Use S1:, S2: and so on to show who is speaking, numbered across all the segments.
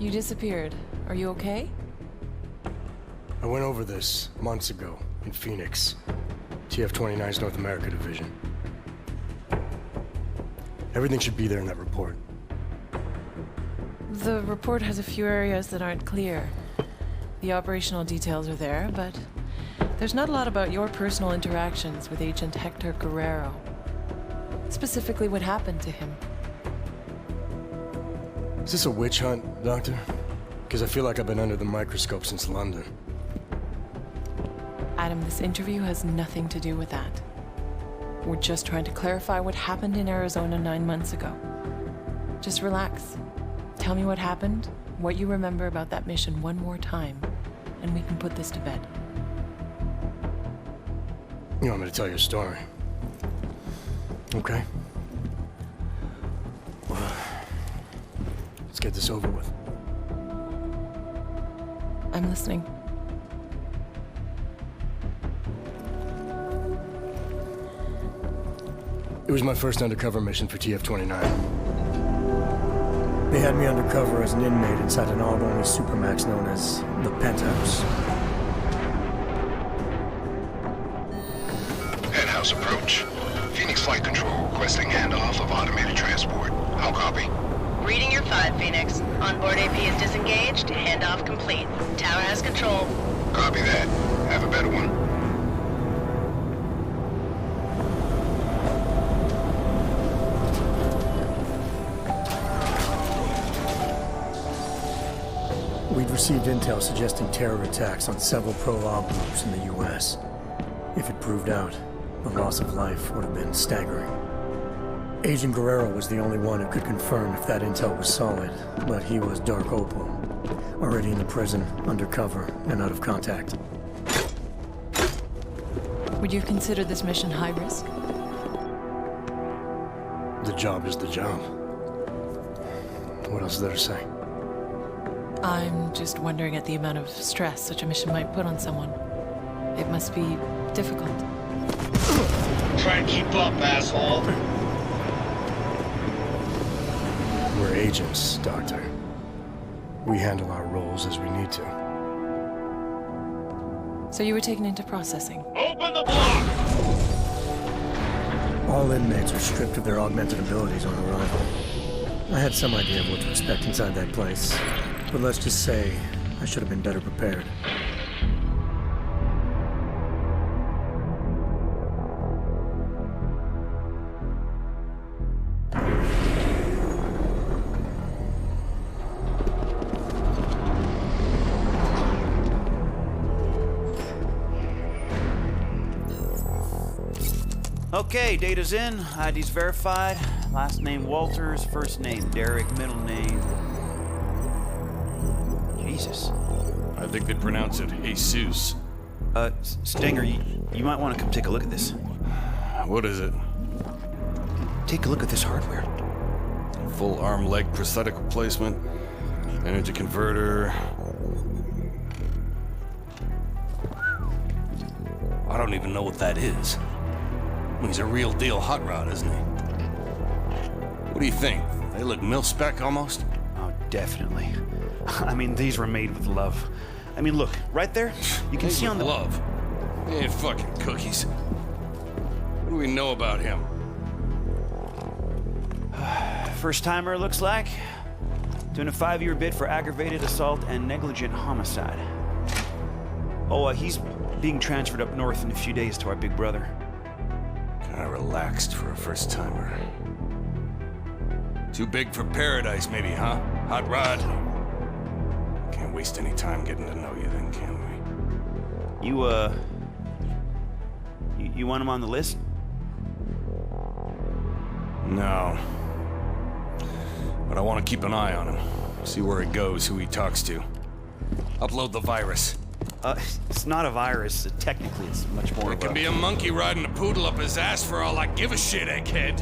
S1: You disappeared. Are you okay?
S2: I went over this months ago in Phoenix. TF-29's North America Division. Everything should be there in that report.
S1: The report has a few areas that aren't clear. The operational details are there, but there's not a lot about your personal interactions with Agent Hector Guerrero. Specifically, what happened to him.
S2: Is this a witch hunt, Doctor? Because I feel like I've been under the microscope since London.
S1: Adam, this interview has nothing to do with that. We're just trying to clarify what happened in Arizona 9 months ago. Just relax. Tell me what happened, what you remember about that mission one more time, and we can put this to bed.
S2: You want me to tell you a story? Okay. Well, let's get this over with.
S1: I'm listening.
S2: It was my first undercover mission for TF-29. They had me undercover as an inmate inside an AUG-only supermax known as the Penthouse.
S3: Penthouse approach. Phoenix Flight Control requesting handoff of automated transport. How copy?
S4: Reading your 5, Phoenix. Onboard AP is disengaged. Handoff complete. Tower has control.
S3: Copy that. Have a better one.
S2: We'd received intel suggesting terror attacks on several pro-AUG groups in the U.S. If it proved out, the loss of life would have been staggering. Agent Guerrero was the only one who could confirm if that intel was solid, but he was Dark Opal, already in the prison, undercover, and out of contact.
S1: Would you consider this mission high risk?
S2: The job is the job. What else is there to say?
S1: I'm just wondering at the amount of stress such a mission might put on someone. It must be difficult.
S5: Try and keep up, asshole.
S2: We're agents, Doctor. We handle our roles as we need to.
S1: So you were taken into processing.
S5: Open the block!
S2: All inmates are stripped of their augmented abilities on arrival. I had some idea of what to expect inside that place, but let's just say I should have been better prepared.
S6: Okay, data's in, ID's verified. Last name Walters, first name Derek, middle name... Jesus.
S7: I think they'd pronounce it Jesus.
S6: Stinger, you might want to come take a look at this.
S7: What is it?
S6: Take a look at this hardware.
S7: Full arm-leg prosthetic replacement, energy converter. I don't even know what that is. He's a real deal hot rod, isn't he? What do you think? They look mil-spec almost?
S6: Oh, definitely. I mean, these were made with love. I mean, look, right there, you can see on the...
S7: love? They ain't fucking cookies. What do we know about him?
S6: First timer, looks like. Doing a 5-year bid for aggravated assault and negligent homicide. Oh, he's being transferred up north in a few days to our big brother.
S7: Kinda relaxed for a first timer. Too big for paradise, maybe, huh? Hot rod. Can't waste any time getting to know you then, can we?
S6: You want him on the list?
S7: No. But I want to keep an eye on him. See where he goes, who he talks to. Upload the virus.
S6: It's not a virus. Technically, it's much more
S7: It can be a monkey riding a poodle up his ass for all I give a shit, egghead.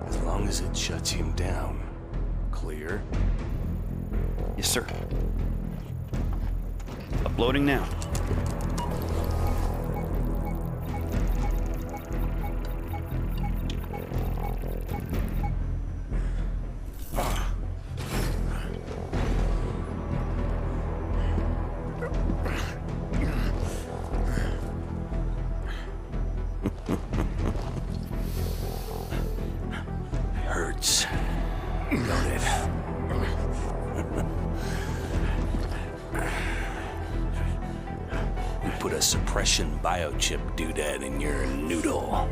S7: As long as it shuts him down. Clear?
S6: Yes, sir. Uploading now.
S7: suppression biochip doodad in your noodle.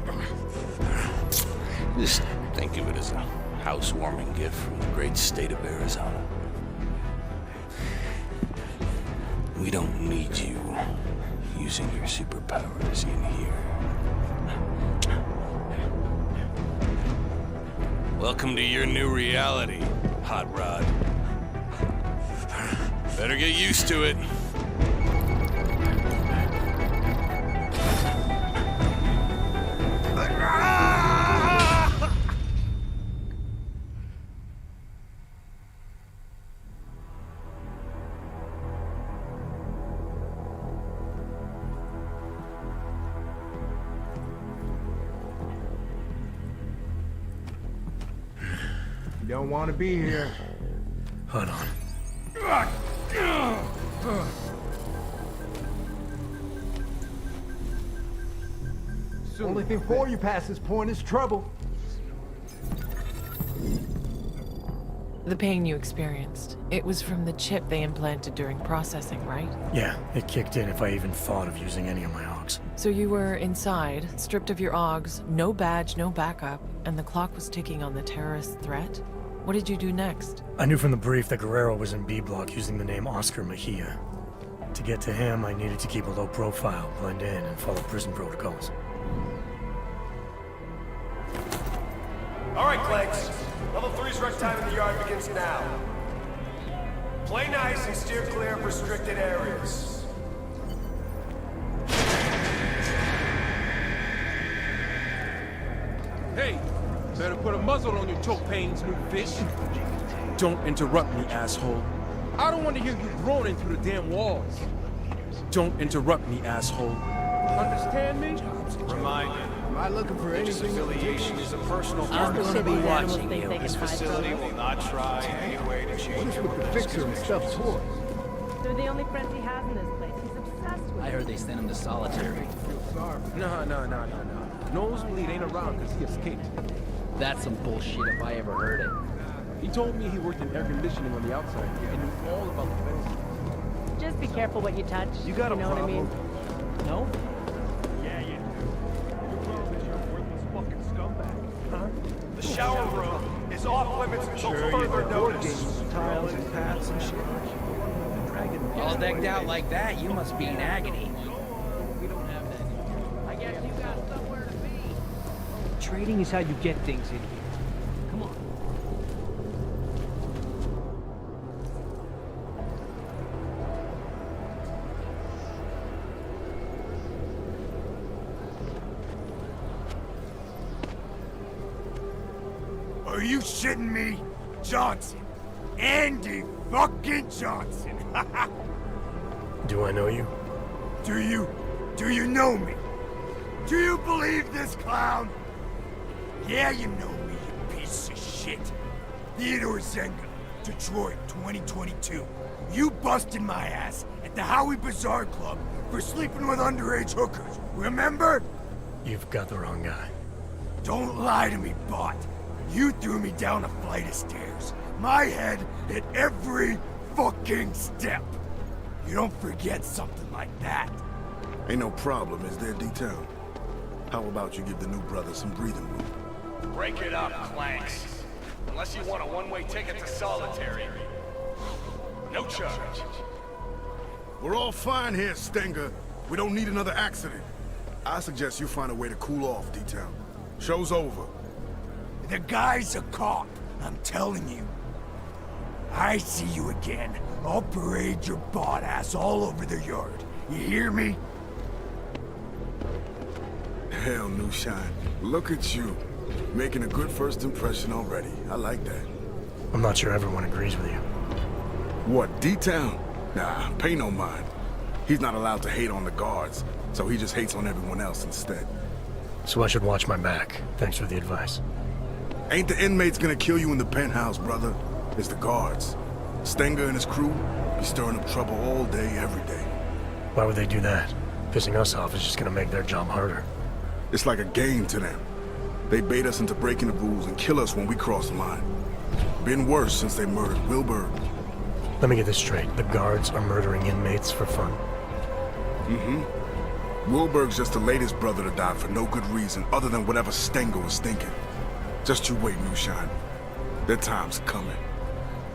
S7: Just think of it as a housewarming gift from the great state of Arizona. We don't need you using your superpowers in here. Welcome to your new reality, Hot Rod. Better get used to it.
S8: You don't want to be here.
S2: Hold on.
S8: Only thing for you past this point is trouble.
S1: The pain you experienced, it was from the chip they implanted during processing, right?
S2: Yeah, it kicked in if I even thought of using any of my augs.
S1: So you were inside, stripped of your augs, no badge, no backup, and the clock was ticking on the terrorist threat? What did you do next?
S2: I knew from the brief that Guerrero was in B Block using the name Oscar Mejia. To get to him, I needed to keep a low profile, blend in, and follow prison protocols.
S9: All right, Clanks. Level 3's rec time in the yard begins now. Play nice and steer clear of restricted areas.
S10: Hey, better put a muzzle on your choke pains, new fish. Don't interrupt me, asshole. I don't want to hear you groaning through the damn walls. Don't interrupt me, asshole. Understand me?
S9: Reminder.
S8: Am I looking for anything?
S9: Affiliation is a personal
S4: Just the shit these animals think they
S9: This
S4: can hide
S9: facility
S4: from
S9: will not try in any way to change
S8: What is
S9: your
S8: with the fixer and stuffed toys?
S4: us. They're the only friends he has in this place. He's obsessed with
S11: I heard they sent him to solitary.
S10: No. Nosebleed ain't around because he escaped.
S11: That's some bullshit if I ever heard it.
S10: He told me he worked in air conditioning on the outside and knew all about the fence.
S4: Just be careful what you touch.
S10: You got a
S4: know
S10: problem?
S4: what I mean?
S11: No?
S9: The shower room is off limits until further notice.
S8: Tiles and paths and shit.
S11: All decked out like that, you must be in agony.
S4: I guess you got somewhere to be.
S11: Trading is how you get things in here. Come on.
S9: Are you shitting me? Johnson. Andy fucking Johnson.
S2: Do I know you?
S9: Do you know me? Do you believe this clown? Yeah, you know me, you piece of shit. Theodore Zenga, Detroit, 2022. You busted my ass at the Howie Bazaar Club for sleeping with underage hookers, remember?
S2: You've got the wrong guy.
S9: Don't lie to me, bot. You threw me down a flight of stairs. My head hit every fucking step. You don't forget something like that.
S12: Ain't no problem, is there, D-Town? How about you give the new brother some breathing room?
S9: Break it up, Clanks. Unless you want a one-way ticket to solitary. No charge.
S12: We're all fine here, Stinger. We don't need another accident. I suggest you find a way to cool off, D-Town. Show's over.
S9: The guy's a cop, I'm telling you. I see you again. I'll parade your bot ass all over the yard. You hear me?
S12: Hell, New Shine. Look at you. Making a good first impression already. I like that.
S2: I'm not sure everyone agrees with you.
S12: What, D-Town? Nah, pay no mind. He's not allowed to hate on the guards, so he just hates on everyone else instead.
S2: So I should watch my back. Thanks for the advice.
S12: Ain't the inmates gonna kill you in the penthouse, brother. It's the guards. Stenger and his crew be stirring up trouble all day, every day.
S2: Why would they do that? Pissing us off is just gonna make their job harder.
S12: It's like a game to them. They bait us into breaking the rules and kill us when we cross the line. Been worse since they murdered Wilbur.
S2: Let me get this straight. The guards are murdering inmates for fun.
S12: Mm-hmm. Wilbur's just the latest brother to die for no good reason other than whatever Stenger was thinking. Just you wait, Moonshine. Their time's coming.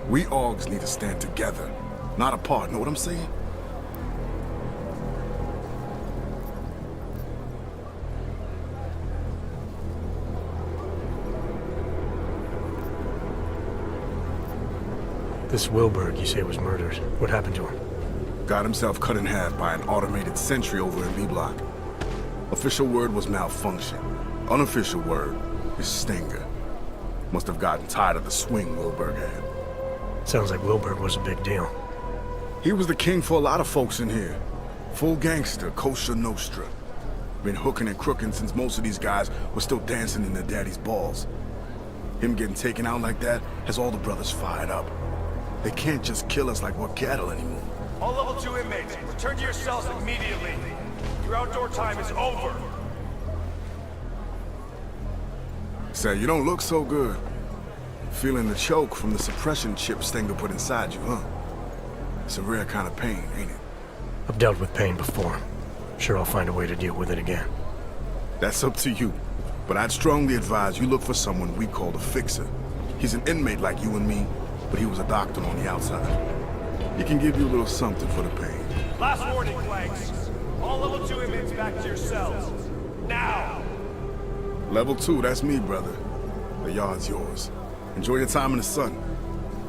S12: We Augs need to stand together, not apart, know what I'm saying?
S2: This Wilbur, you say, was murdered. What happened to him?
S12: Got himself cut in half by an automated sentry over in B Block. Official word was malfunction. Unofficial word is Stenger. Must have gotten tired of the swing Wilbur had.
S2: Sounds like Wilbur was a big deal.
S12: He was the king for a lot of folks in here. Full gangster, Kosher Nostra. Been hooking and crooking since most of these guys were still dancing in their daddy's balls. Him getting taken out like that has all the brothers fired up. They can't just kill us like we're cattle anymore.
S13: All level 2 inmates, return to your cells immediately. Your outdoor time is over.
S12: Say, you don't look so good. Feeling the choke from the suppression chip Stenger put inside you, huh? It's a rare kind of pain, ain't it?
S2: I've dealt with pain before. Sure, I'll find a way to deal with it again.
S12: That's up to you. But I'd strongly advise you look for someone we call a fixer. He's an inmate like you and me, but he was a doctor on the outside. He can give you a little something for the pain.
S13: Last warning, flags. All level 2 inmates back to your cells. Now!
S12: Level 2, that's me, brother. The yard's yours. Enjoy your time in the sun.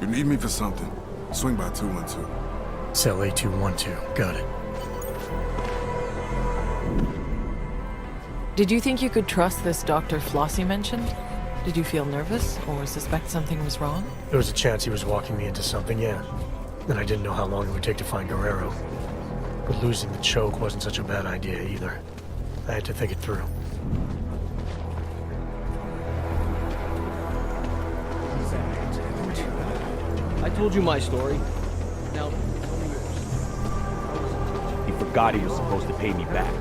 S12: You need me for something, swing by 212.
S2: Cell A212, got it.
S1: Did you think you could trust this Dr. Floss you mentioned? Did you feel nervous or suspect something was wrong?
S2: There was a chance he was walking me into something, yeah. And I didn't know how long it would take to find Guerrero. But losing the choke wasn't such a bad idea either. I had to think it through.
S11: I told you my story. Now,
S14: he forgot he was supposed to pay me back.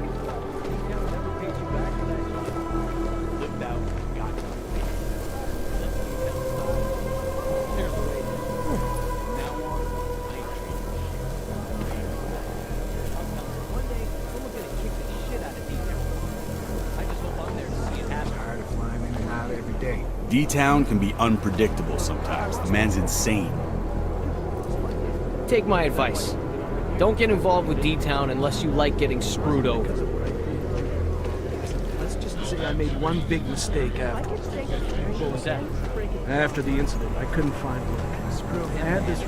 S14: D-Town can be unpredictable sometimes. The man's insane.
S11: take my advice. Don't get involved with D-Town unless you like getting screwed over.
S15: Let's just say I made one big mistake after.
S11: What was that?
S15: After the incident, I couldn't find work. I had this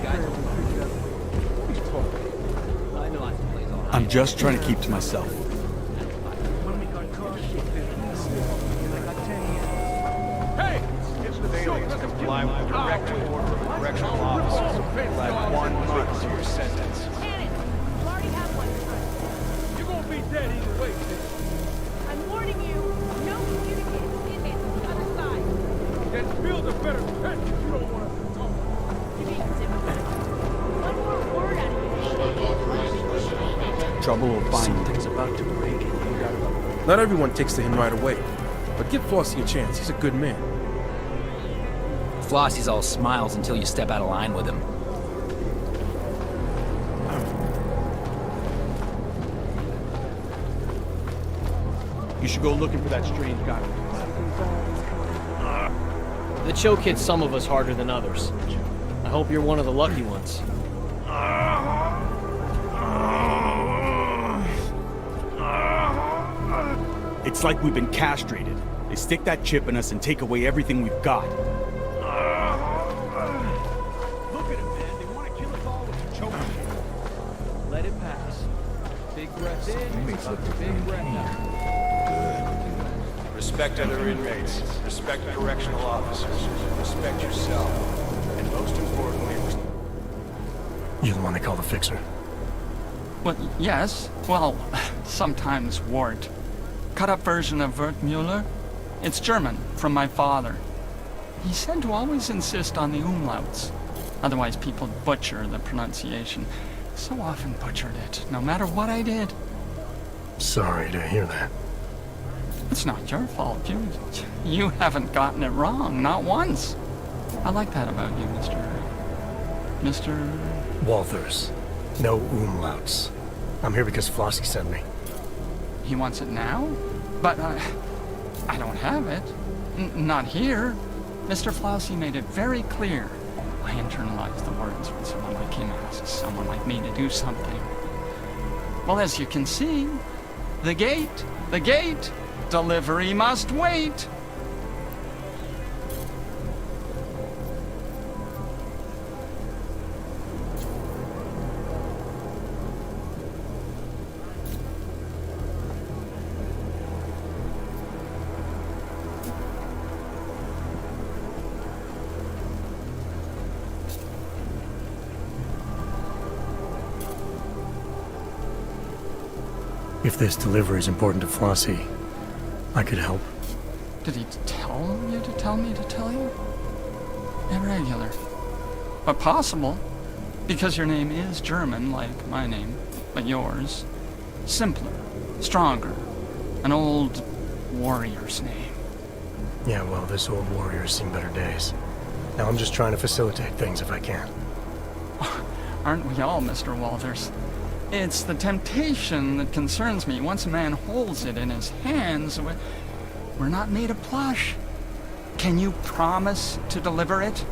S14: I'm just trying to keep to myself.
S13: Hey! Aliens comply with the direct order of correctional officers. You'll add 1 month to your sentence.
S15: You're gonna be dead either way,
S16: I'm warning you. No communicating with inmates on the other side.
S15: Then build a better pen if you don't want us to talk.
S16: You being sympathetic. One more word out of you.
S14: Trouble will find
S15: Something's about to break and you gotta... Not everyone takes to him right away, but give Flossie a chance. He's a good man.
S17: Flossie's all smiles until you step out of line with him.
S14: You should go looking for that strange guy.
S11: The choke hits some of us harder than others. I hope you're one of the lucky ones.
S14: It's like we've been castrated. They stick that chip in us and take away everything we've got.
S13: Look at him, man. They want to kill us all with the choke.
S11: Let it pass. Big breath in, big breath out.
S13: Respect other inmates. Respect correctional officers. Respect yourself. And most importantly,
S2: You the one they call the fixer?
S18: Well, yes. Well, sometimes Wart. Cut-up version of Wertmüller. It's German, from my father. He said to always insist on the umlauts. Otherwise people butcher the pronunciation. So often butchered it, no matter what I did.
S2: Sorry to hear that.
S18: It's not your fault. You haven't gotten it wrong, not once. I like that about you, Mr.
S2: Walthers. No umlauts. I'm here because Flossie sent me.
S18: He wants it now? But I don't have it. Not here. Mr. Flossie made it very clear. I internalize the words when someone like him asks someone like me to do something. Well, as you can see, the gate, delivery must wait.
S2: If this delivery is important to Flossie, I could help.
S18: Did he tell you to tell me to tell you? Irregular. But possible, because your name is German, like my name, but yours. Simpler, stronger, an old warrior's name.
S2: Yeah, well, this old warrior's seen better days. Now I'm just trying to facilitate things if I can.
S18: Aren't we all, Mr. Walters? It's the temptation that concerns me. Once a man holds it in his hands, we're not made of plush. Can you promise to deliver it?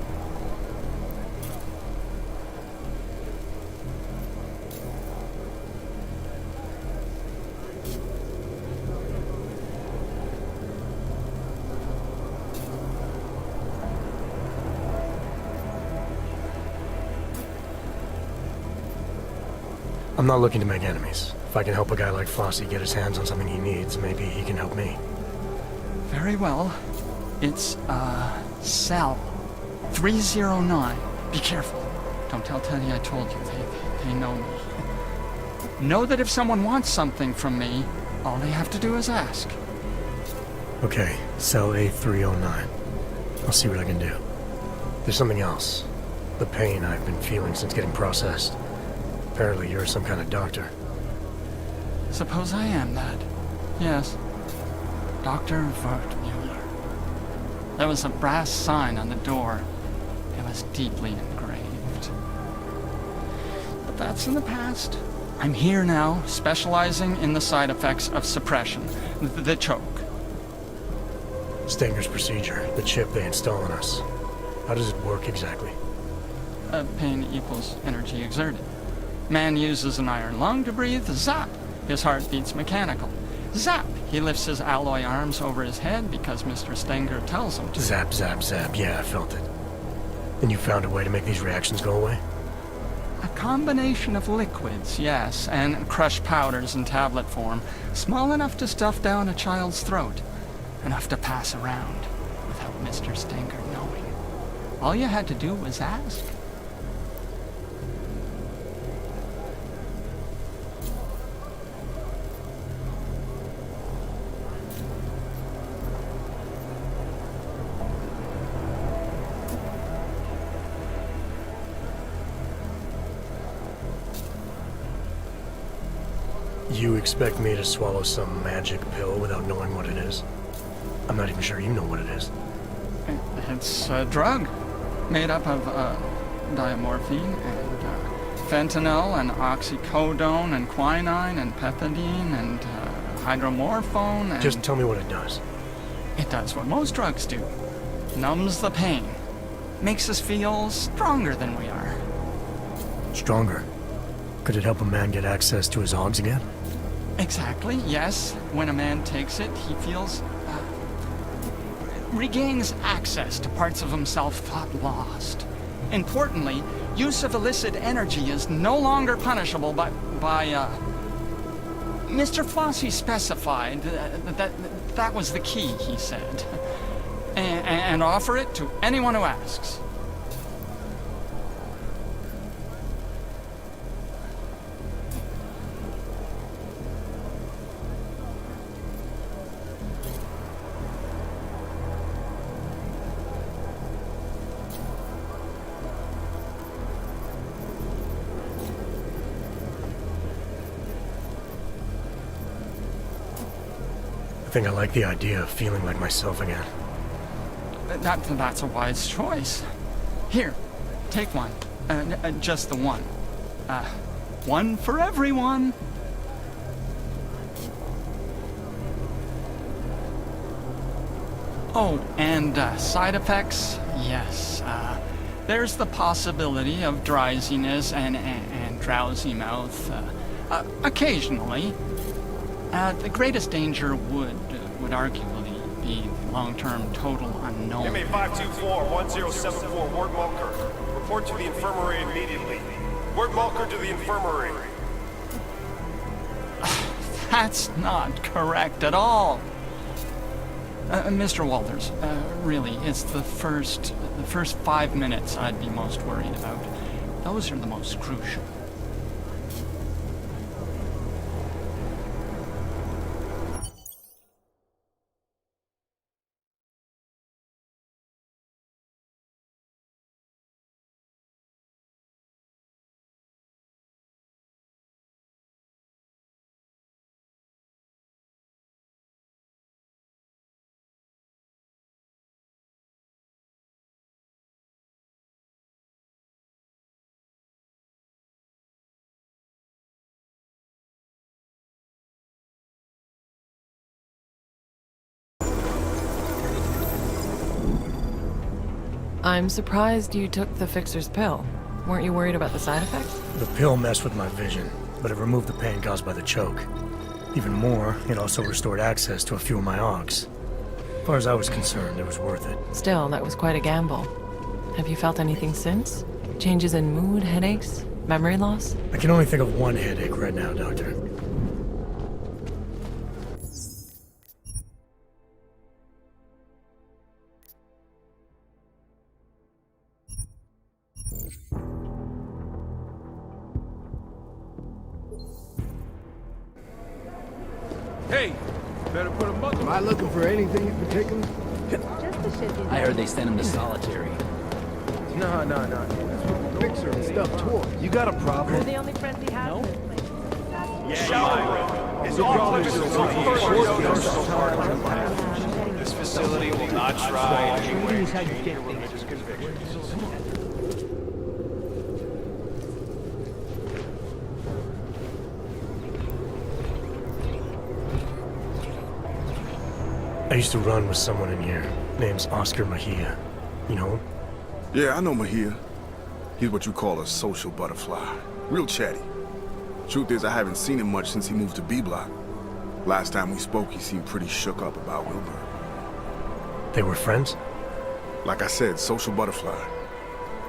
S2: I'm not looking to make enemies. If I can help a guy like Flossie get his hands on something he needs, maybe he can help me.
S18: Very well. It's, cell 309. Be careful. Don't tell Teddy I told you. They know me. Know that if someone wants something from me, all they have to do is ask.
S2: Okay, cell A309. I'll see what I can do. There's something else. The pain I've been feeling since getting processed. Apparently you're some kind of doctor.
S18: Suppose I am that. Yes. Dr. Wertmuller. There was a brass sign on the door. It was deeply engraved. But that's in the past. I'm here now, specializing in the side effects of suppression. The choke.
S2: Stenger's procedure, the chip they install on us. How does it work exactly?
S18: Pain equals energy exerted. Man uses an iron lung to breathe. Zap! His heart beats mechanical. Zap! He lifts his alloy arms over his head because Mr. Stenger tells him to.
S2: Zap, zap, zap. Yeah, I felt it. And you found a way to make these reactions go away?
S18: A combination of liquids, yes, and crushed powders in tablet form. Small enough to stuff down a child's throat. Enough to pass around without Mr. Stenger knowing. All you had to do was ask.
S2: You expect me to swallow some magic pill without knowing what it is? I'm not even sure you know what it is.
S18: It's a drug made up of diamorphine and fentanyl and oxycodone and quinine and pethidine and hydromorphone and...
S2: Just tell me what it does.
S18: It does what most drugs do. Numbs the pain. Makes us feel stronger than we are.
S2: Stronger? Could it help a man get access to his hogs again?
S18: Exactly, yes. When a man takes it, he feels... regains access to parts of himself thought lost. Importantly, use of illicit energy is no longer punishable by Mr. Flossie specified that was the key, he said. And offer it to anyone who asks.
S2: I think I like the idea of feeling like myself again.
S18: That's a wise choice. Here, take one. Just the one. One for everyone. Oh, and side effects? Yes. There's the possibility of drowsiness and drowsy mouth. Occasionally. The greatest danger would arguably be long-term total unknown.
S19: MA 524-1074, Ward Mulker. Report to the infirmary immediately. Word Mulker to the infirmary.
S18: That's not correct at all. Mr. Walters, really, it's the first 5 minutes I'd be most worried about. Those are the most crucial.
S1: I'm surprised you took the fixer's pill. Weren't you worried about the side effects?
S2: The pill messed with my vision, but it removed the pain caused by the choke. Even more, it also restored access to a few of my augs. As far as I was concerned, it was worth it.
S1: Still, that was quite a gamble. Have you felt anything since? Changes in mood, headaches, memory loss?
S2: I can only think of one headache right now, Doctor.
S10: Hey, better put a muzzle.
S8: Am I looking for anything in particular?
S16: Just the shit.
S17: I heard they sent him to solitary.
S8: Nah. That's what the fixer and stuff tore.
S13: You got a
S16: We're
S13: problem?
S16: the only friends he has in this place.
S19: It's all This facility will not try in any way to change your religious convictions.
S2: I used to run with someone in here. Name's Oscar Mejia. You know him?
S12: Yeah, I know Mejia. He's what you call a social butterfly. Real chatty. Truth is, I haven't seen him much since he moved to B-Block. Last time we spoke, he seemed pretty shook up about Wilbur.
S2: They were friends?
S12: Like I said, social butterfly.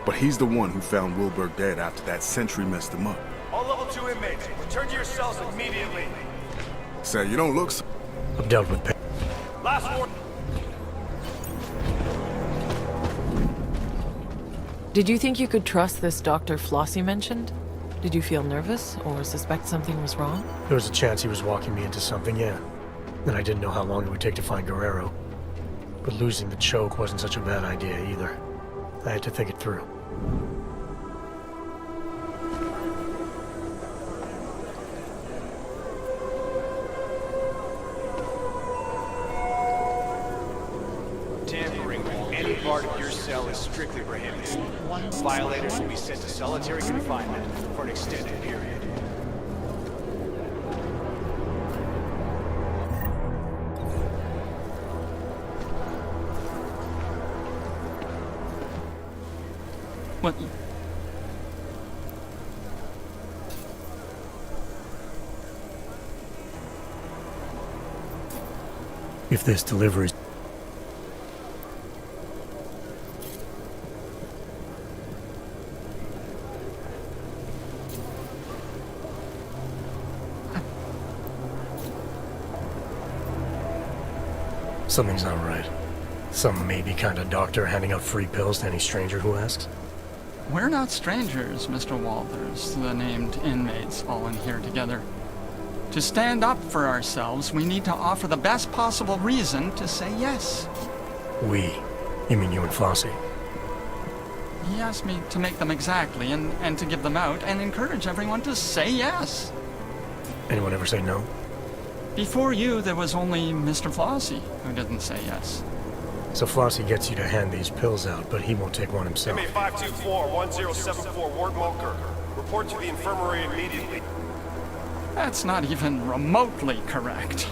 S12: But he's the one who found Wilbur dead after that sentry messed him up.
S19: All level 2 inmates, return to your cells immediately.
S12: Say, you don't look so...
S2: I've dealt with pain.
S19: Last warning.
S1: Did you think you could trust this Dr. Floss you mentioned? Did you feel nervous or suspect something was wrong?
S2: There was a chance he was walking me into something, yeah. And I didn't know how long it would take to find Guerrero. But losing the choke wasn't such a bad idea either. I had to think it through.
S19: Tampering with any part of your cell is strictly prohibited. Violators will be sent to solitary confinement for an extended period.
S18: What?
S2: If this delivery's... Something's not right. Some maybe kind of doctor handing out free pills to any stranger who asks.
S18: We're not strangers, Mr. Walters, the named inmates all in here together. To stand up for ourselves, we need to offer the best possible reason to say yes.
S2: We? You mean you and Flossie?
S18: He asked me to make them exactly, and to give them out, and encourage everyone to say yes.
S2: Anyone ever say no?
S18: Before you, there was only Mr. Flossie who didn't say yes.
S2: So Flossie gets you to hand these pills out, but he won't take one himself.
S19: MA 524-1074, Ward Mulker. Report to the infirmary immediately.
S18: That's not even remotely correct.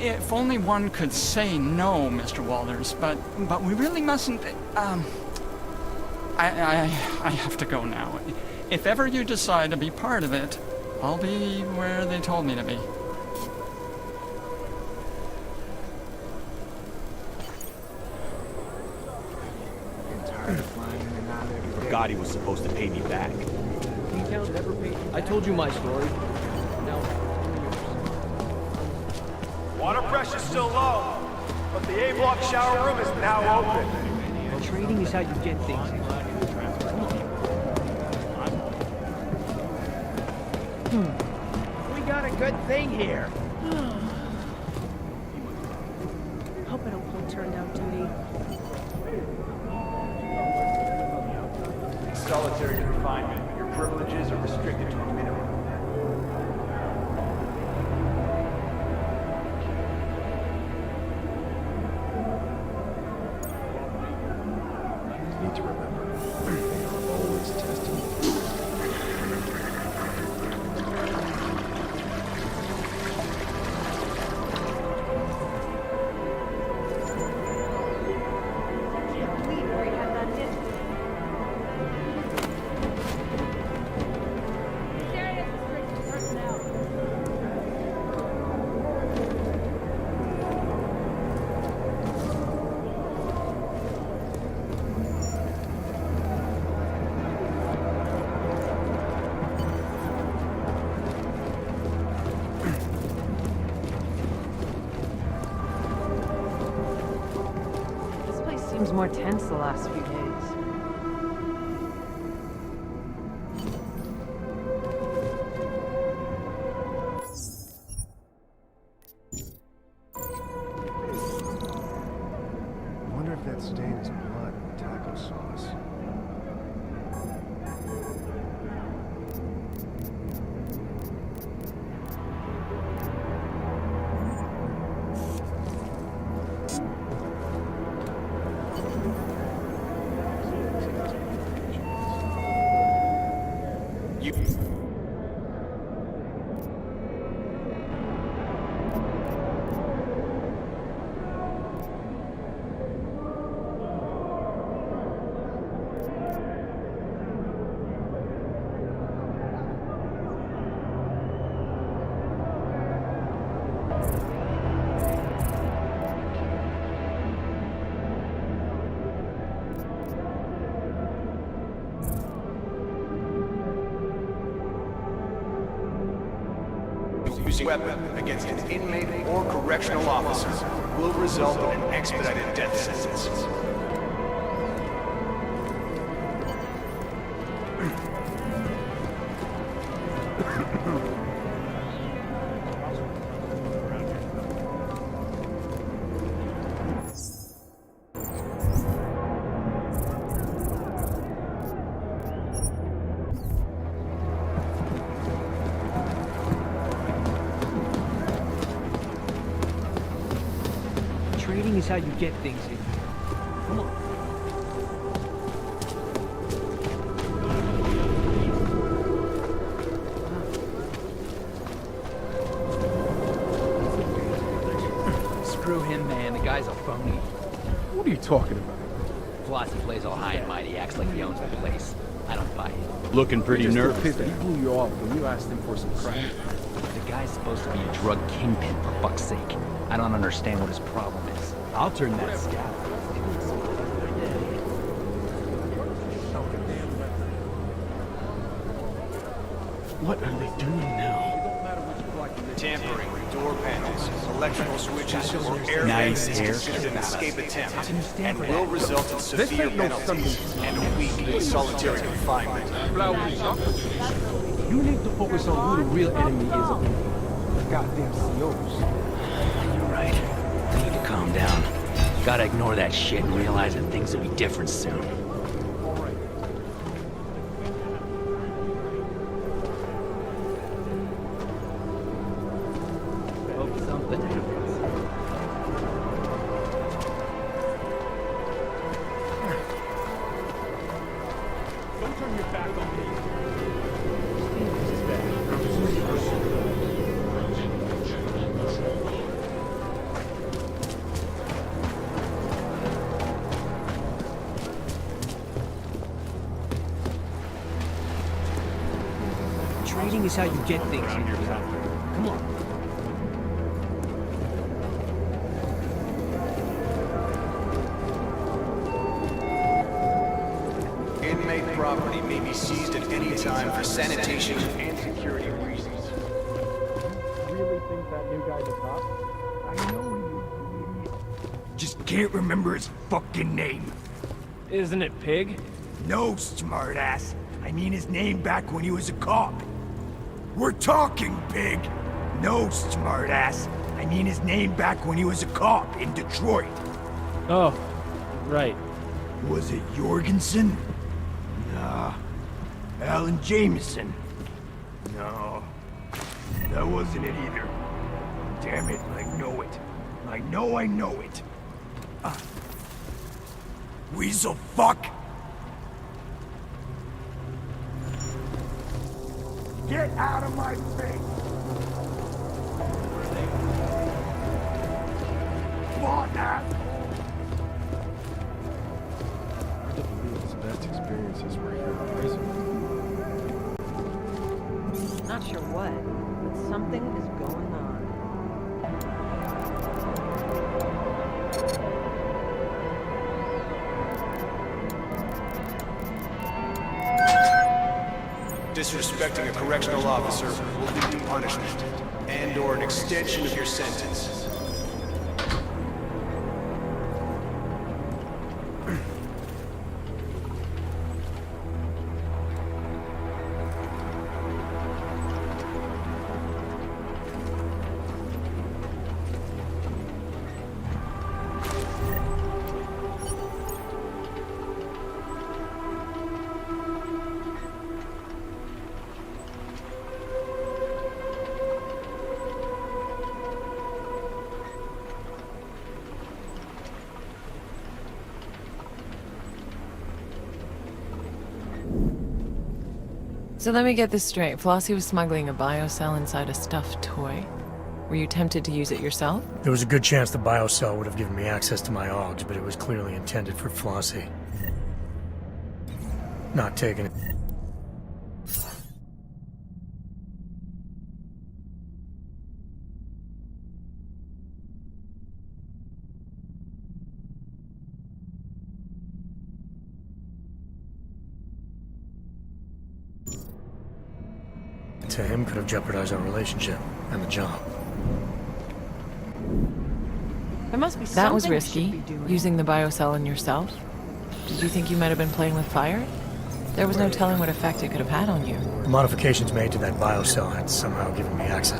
S18: If only one could say no, Mr. Walters, but we really mustn't. I have to go now. If ever you decide to be part of it, I'll be where they told me to be.
S14: Forgot he was supposed to pay me back.
S11: Town never paid you. I told you my story. Now,
S19: Water pressure's still low, but the A-block shower room is now open.
S11: well, trading is how you get things.
S5: We got a good thing here.
S16: Hope I don't pull turned out duty.
S19: Solitary confinement. Your privileges are restricted to a minimum.
S8: You need to remember, they are always testing you.
S16: Can't believe where he had that hit. This area is restricted to personnel. This place seems more tense the last few days.
S8: I wonder if that stain is blood in the taco sauce.
S19: Using a weapon against an inmate or correctional officer will result in an expedited death sentence.
S11: Trading is how you get things here. Come on.
S17: Screw him, man. The guy's a phony.
S15: What are you talking about?
S17: Flossie plays all high and mighty, acts like he owns the place. I don't buy it.
S14: Looking pretty
S15: Just
S14: nervous
S15: pissed that
S14: there.
S15: he blew you off when you asked him for some crack.
S17: The guy's supposed to be a drug kingpin, for fuck's sake. I don't understand what his problem is. I'll turn that scab.
S14: What are they doing now?
S19: Tampering with door panels, electrical switches, or air
S14: Nice
S19: vents is
S14: hair.
S19: considered an escape attempt and will result in severe penalties and a week in solitary confinement.
S15: You need to focus on who the real enemy is up here. The goddamn COs.
S17: You're right. I need to calm down. Gotta ignore that shit and realize that things will be different soon. Hope something happens.
S10: Don't turn your back on me.
S11: Trading is how you get things in your town. Come on.
S19: Inmate property may be seized at any time for sanitation and security reasons.
S11: Really think that new guy's a cop?
S9: I know he is, you idiot. Just can't remember his fucking name.
S11: Isn't it Pig?
S9: No, smartass. I mean his name back when he was a cop. We're talking, Pig. No, smartass. I mean his name back when he was a cop in Detroit.
S11: Oh, right.
S9: Was it Jorgensen? Nah. Alan Jameson? No. That wasn't it either. Damn it, I know it. I know it. Weasel fuck! Get out of my face! Come on, asshole!
S8: I can't believe his best experiences were here in prison.
S20: Not sure what, but something is going on.
S19: Disrespecting a correctional officer will lead to punishment and/or an extension of your sentence.
S1: So let me get this straight. Flossie was smuggling a biocell inside a stuffed toy. Were you tempted to use it yourself?
S2: There was a good chance the biocell would have given me access to my AUGs, but it was clearly intended for Flossie. Not taking it. To him could have jeopardized our relationship and the job.
S20: There must be
S1: That was
S20: something we should
S1: risky,
S20: be doing.
S1: using the biocell on yourself. Did you think you might have been playing with fire? There was no telling what effect it could have had on you.
S2: The modifications made to that biocell had somehow given me access.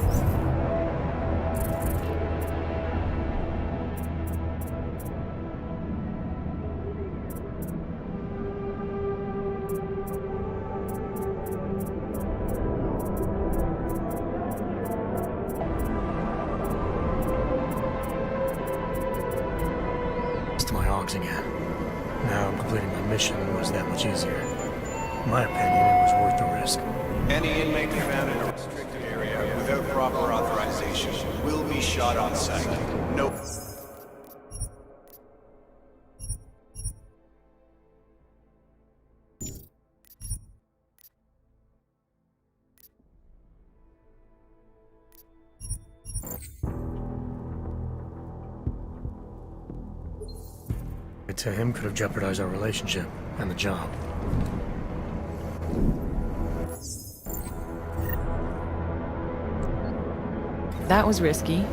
S2: To my AUGs again. Now completing my mission was that much easier. In my opinion, it was worth the risk.
S19: Any inmate found in a restricted area without proper authorization will be shot on sight. No.
S2: To him could have jeopardized our relationship and the job.
S1: That was risky.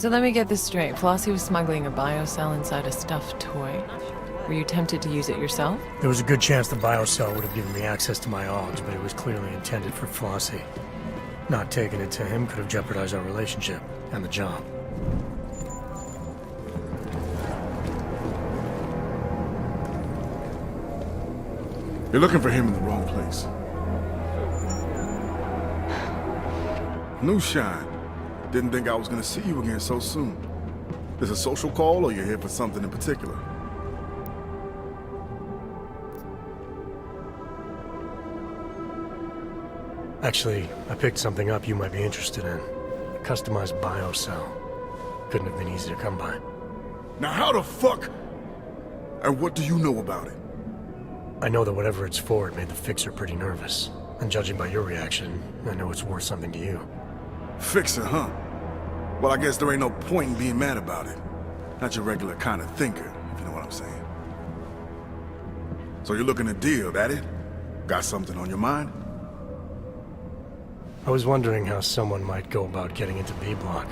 S1: So let me get this straight. Flossie was smuggling a biocell inside a stuffed toy. Were you tempted to use it yourself?
S2: There was a good chance the biocell would have given me access to my AUGs, but it was clearly intended for Flossie. Not taking it to him could have jeopardized our relationship and the job.
S12: You're looking for him in the wrong place. New Shine. Didn't think I was gonna see you again so soon. Is a social call or you're here for something in particular?
S2: Actually, I picked something up you might be interested in. A customized biocell. Couldn't have been easy to come by.
S12: Now how the fuck? And what do you know about it?
S2: I know that whatever it's for, it made the fixer pretty nervous. And judging by your reaction, I know it's worth something to you.
S12: Fixer, huh? Well, I guess there ain't no point in being mad about it. Not your regular kind of thinker, if you know what I'm saying. So you're looking to deal, that it? Got something on your mind?
S2: I was wondering how someone might go about getting into B Block.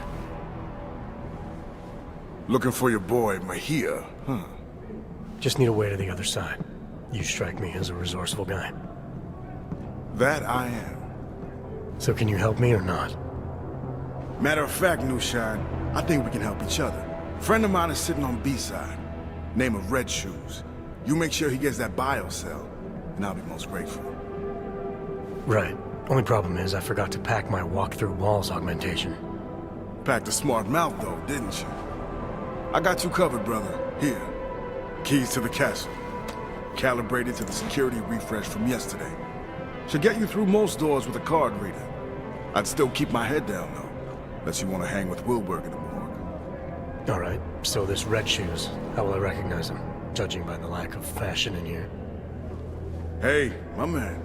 S12: Looking for your boy, Mahia, huh?
S2: Just need a way to the other side. You strike me as a resourceful guy.
S12: That I am.
S2: So can you help me or not?
S12: Matter of fact, New Shine, I think we can help each other. Friend of mine is sitting on B-side. Name of Red Shoes. You make sure he gets that biocell, and I'll be most grateful.
S2: Right. Only problem is I forgot to pack my walk-through walls augmentation.
S12: Packed a smart mouth, though, didn't you? I got you covered, brother. Here. Keys to the castle. Calibrated to the security refresh from yesterday. Should get you through most doors with a card reader. I'd still keep my head down, though. Unless you want to hang with Wilberg in the morgue.
S2: Alright, so this Red Shoes, how will I recognize him? Judging by the lack of fashion in here.
S12: Hey, my man.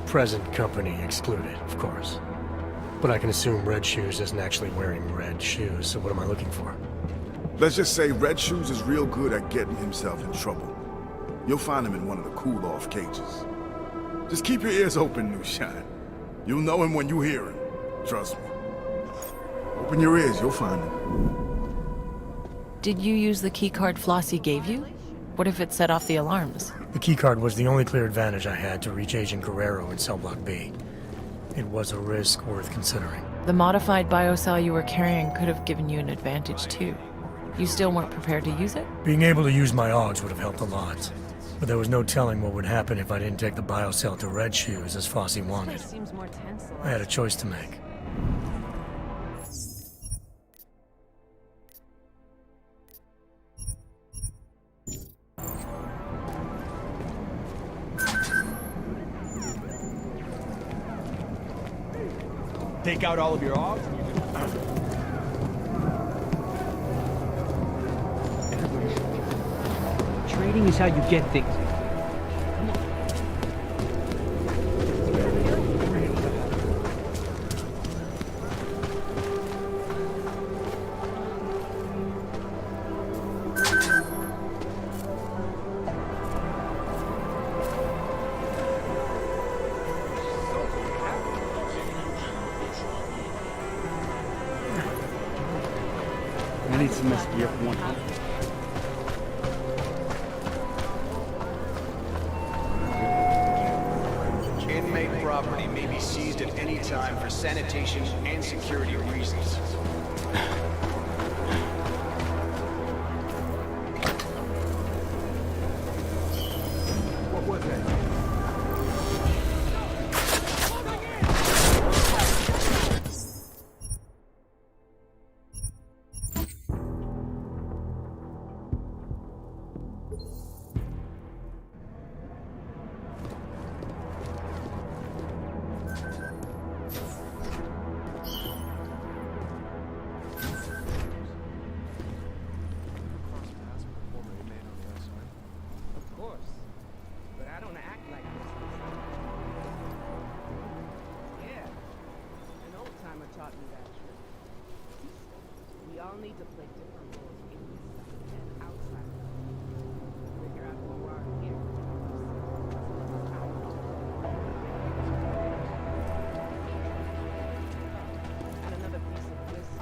S2: Present company excluded, of course. But I can assume Red Shoes isn't actually wearing red shoes, so what am I looking for?
S12: Let's just say Red Shoes is real good at getting himself in trouble. You'll find him in one of the cool-off cages. Just keep your ears open, New Shine. You'll know him when you hear him. Trust me. Open your ears, you'll find him.
S1: Did you use the keycard Flossie gave you? What if it set off the alarms?
S2: The keycard was the only clear advantage I had to reach Agent Guerrero in Cell Block B. It was a risk worth considering.
S1: The modified biocell you were carrying could have given you an advantage too. You still weren't prepared to use it?
S2: Being able to use my AUGs would have helped a lot. But there was no telling what would happen if I didn't take the biocell to Red Shoes as Flossie wanted. I had a choice to make.
S14: Take out all of your AUGs and you can...
S11: Trading is how you get things.
S14: I need some SPF 100.
S19: Inmate property may be seized at any time for sanitation and security reasons.
S10: What was that?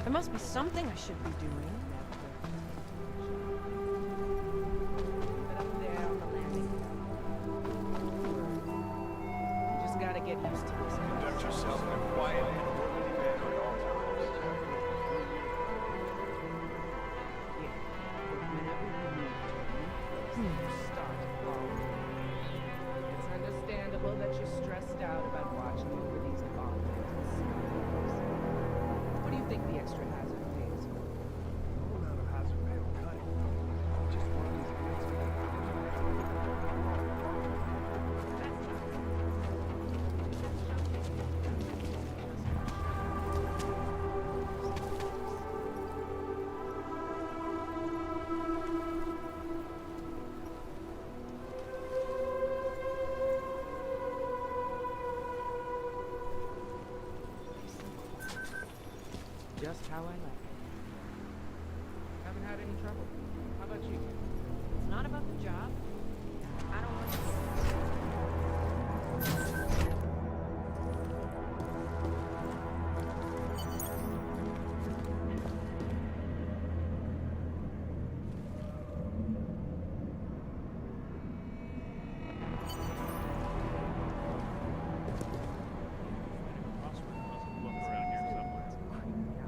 S1: Am
S20: must be something I should be doing. But up there on the landing. You just gotta get used to this.
S19: Conduct yourself in a quiet and orderly manner at all times.
S20: Yeah, but whenever you move to a new place, you start falling. It's understandable that you're stressed out about watching over these bombers and snipers. What do you think the extra hazard pays for?
S13: No amount of hazard pay will cut it. Just one of these
S20: Just how I like it. Haven't had any trouble. How about you? It's not about the job. I don't want to.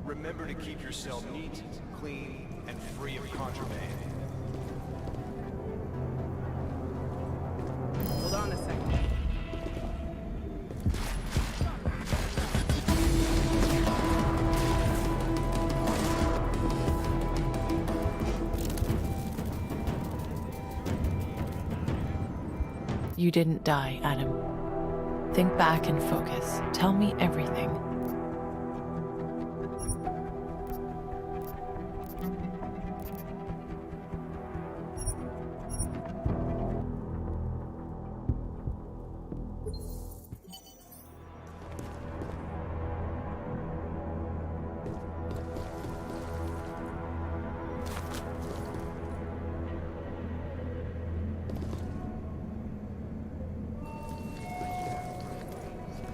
S19: Remember to keep yourself neat, clean, and free of contraband.
S20: Hold on a second.
S1: You didn't die, Adam. Think back and focus. Tell me everything.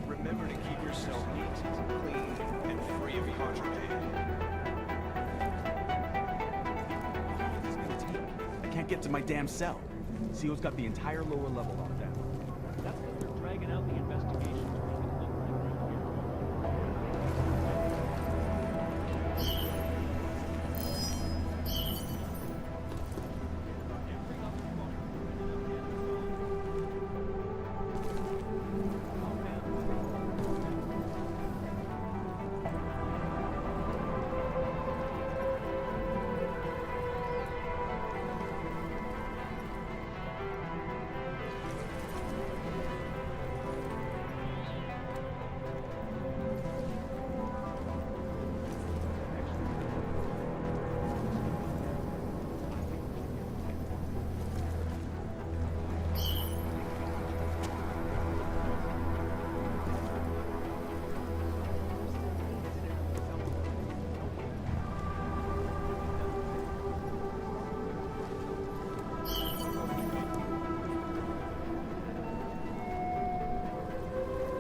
S19: Remember to keep yourself neat, clean, and free of contraband.
S14: I can't get to my damn cell. CEO's got the entire lower level locked down.
S11: That's because they're dragging out the investigation to make it look like right here.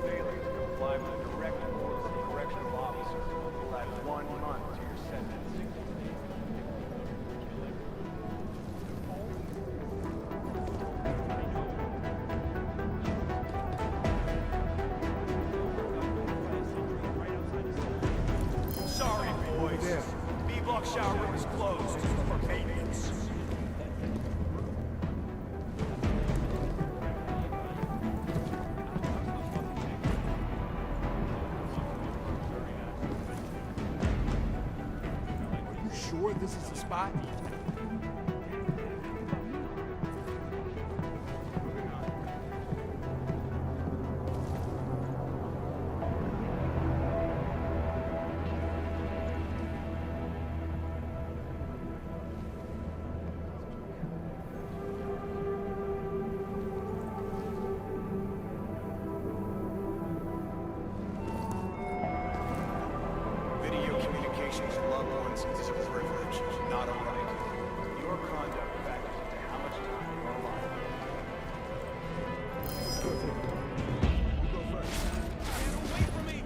S19: Failing to comply with the direct orders of the correctional officer will add 1 month to your sentence. Sorry, boys. B-block shower room is closed for maintenance.
S10: Are you sure this is the spot?
S19: Video communication with loved ones is a privilege, not a right. Your conduct factors into how much time you are alive. Who go first? Get away from me!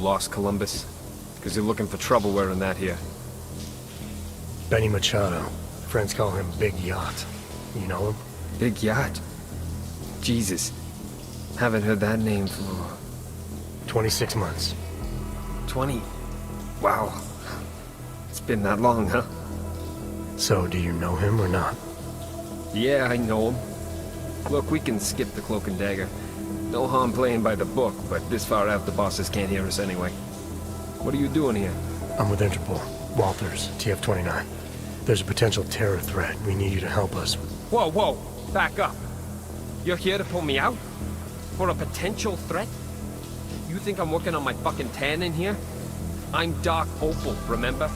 S21: lost Columbus? Because you're looking for trouble wearing that here.
S2: Benny Machado. Friends call him Big Yacht. You know him?
S21: Big Yacht? Jesus. Haven't heard that name for...
S2: 26 months.
S21: 20? Wow. It's been that long, huh?
S2: So, do you know him or not?
S21: Yeah, I know him. Look, we can skip the cloak and dagger. No harm playing by the book, but this far out the bosses can't hear us anyway. What are you doing here?
S2: I'm with Interpol. Walters, TF-29. There's a potential terror threat. We need you to help us.
S21: Whoa, whoa! Back up! You're here to pull me out? For a potential threat? You think I'm working on my fucking tan in here? I'm Doc Opal, remember?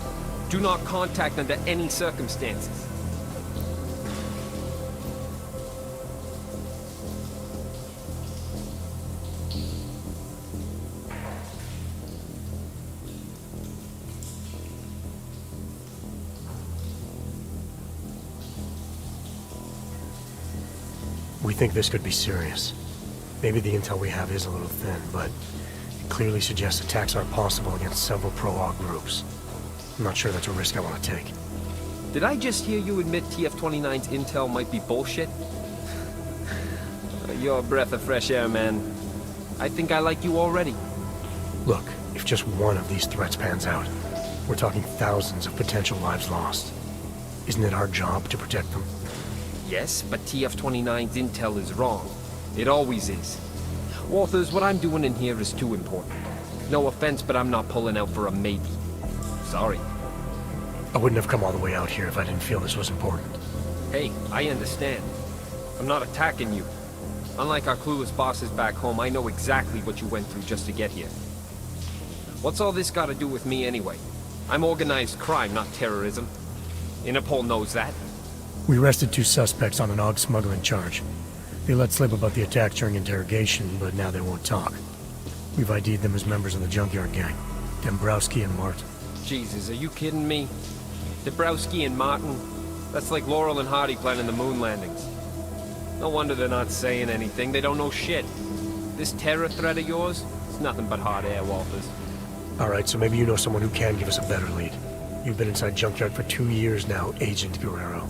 S21: Do not contact under any circumstances.
S2: We think this could be serious. Maybe the intel we have is a little thin, but it clearly suggests attacks are possible against several pro-Aug groups. I'm not sure that's a risk I want to take.
S21: Did I just hear you admit TF-29's intel might be bullshit? You're a breath of fresh air, man. I think I like you already.
S2: Look, if just one of these threats pans out, we're talking thousands of potential lives lost. Isn't it our job to protect them?
S21: Yes, but TF-29's intel is wrong. It always is. Walters, what I'm doing in here is too important. No offense, but I'm not pulling out for a maybe. Sorry.
S2: I wouldn't have come all the way out here if I didn't feel this was important.
S21: Hey, I understand. I'm not attacking you. Unlike our clueless bosses back home, I know exactly what you went through just to get here. What's all this got to do with me anyway? I'm organized crime, not terrorism. Interpol knows that.
S2: We arrested 2 suspects on an Aug smuggling charge. They let slip about the attack during interrogation, but now they won't talk. We've ID'd them as members of the Junkyard Gang. Dombrowski and Martin.
S21: Jesus, are you kidding me? Dombrowski and Martin? That's like Laurel and Hardy planning the moon landings. No wonder they're not saying anything. They don't know shit. This terror threat of yours is nothing but hot air, Walters.
S2: Alright, so maybe you know someone who can give us a better lead. You've been inside Junkyard for 2 years now, Agent Guerrero.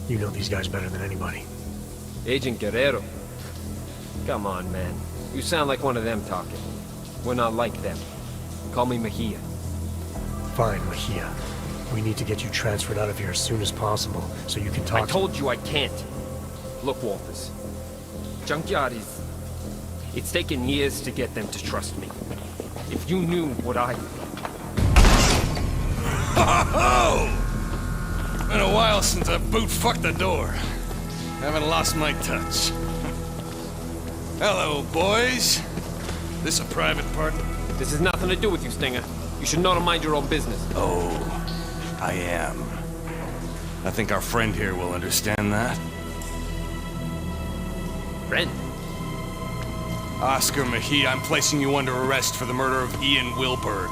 S2: You know these guys better than anybody.
S21: Agent Guerrero? Come on, man. You sound like one of them talking. We're not like them. Call me Mejia.
S2: Fine, Mejia. We need to get you transferred out of here as soon as possible, so you can talk.
S21: I told you I can't. Look, Walters. Junkyard is... It's taken years to get them to trust me. If you knew what I...
S7: Ho-ho-ho! Been a while since I boot-fucked the door. Haven't lost my touch. Hello, boys. This a private part?
S21: This has nothing to do with you, Stinger. You should know to mind your own business.
S7: Oh, I am. I think our friend here will understand that.
S21: Friend?
S7: Oscar Mejia, I'm placing you under arrest for the murder of Ian Wilberg.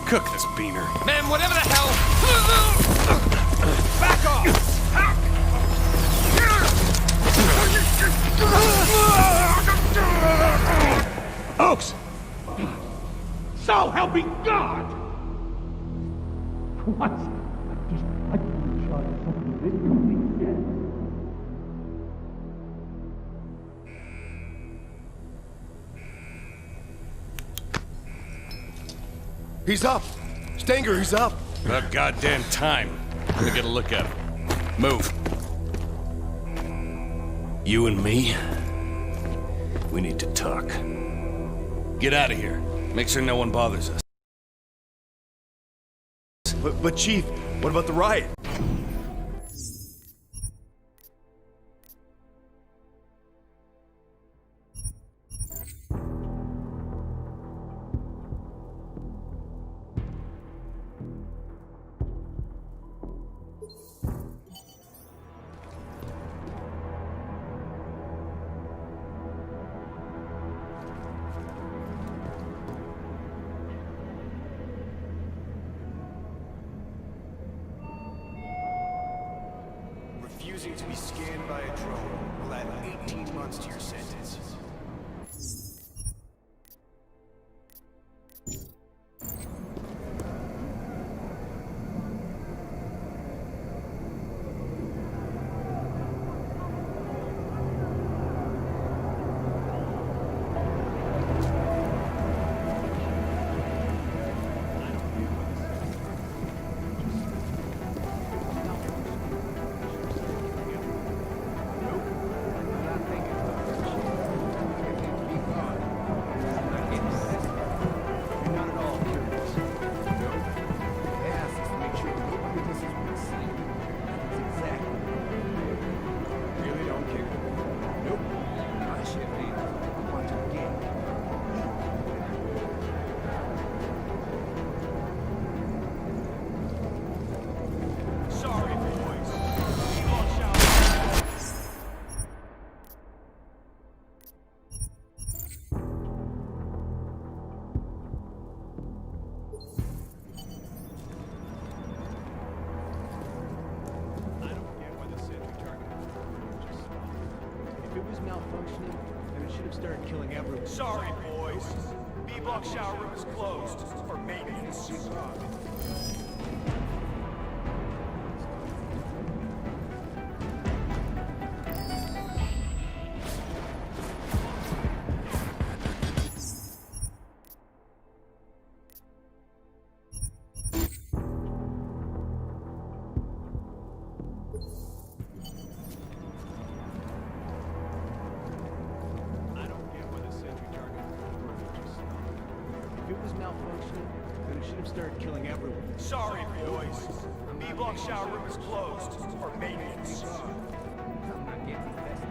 S7: Cook this beaner.
S21: Man, whatever the hell... Back off!
S5: Oaks! So help me God! What? I couldn't try something that you did.
S9: He's up! Stanger, he's up!
S7: About goddamn time. Let me get a look at him. Move. You and me? We need to talk. Get out of here. Make sure no one bothers us.
S9: But Chief, what about the riot?
S19: Refusing to be scanned by a drone will add 18 months to your sentence.
S11: malfunctioning, then it should have started killing everyone.
S9: Sorry, boys. B-block shower room is closed for maintenance.
S11: If it was malfunctioning, then it should have started killing everyone.
S9: Sorry, boys. B-block shower room is closed for maintenance.
S11: I'm not getting invested.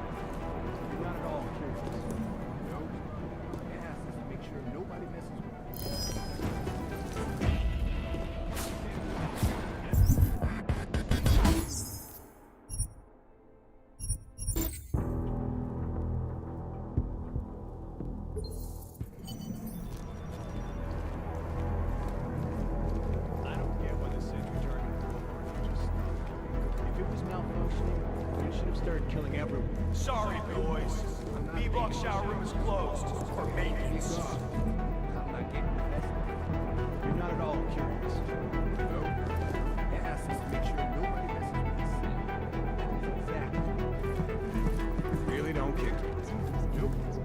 S11: You're not at all curious. Nope. It has to make sure nobody messes with started killing everyone.
S9: Sorry, boys. B-block shower room is closed for maintenance.
S11: I'm not getting invested. You're not at all curious. Nope. It has to make sure nobody messes with the scene. Exactly.
S15: Really don't care.
S11: Nope. Let's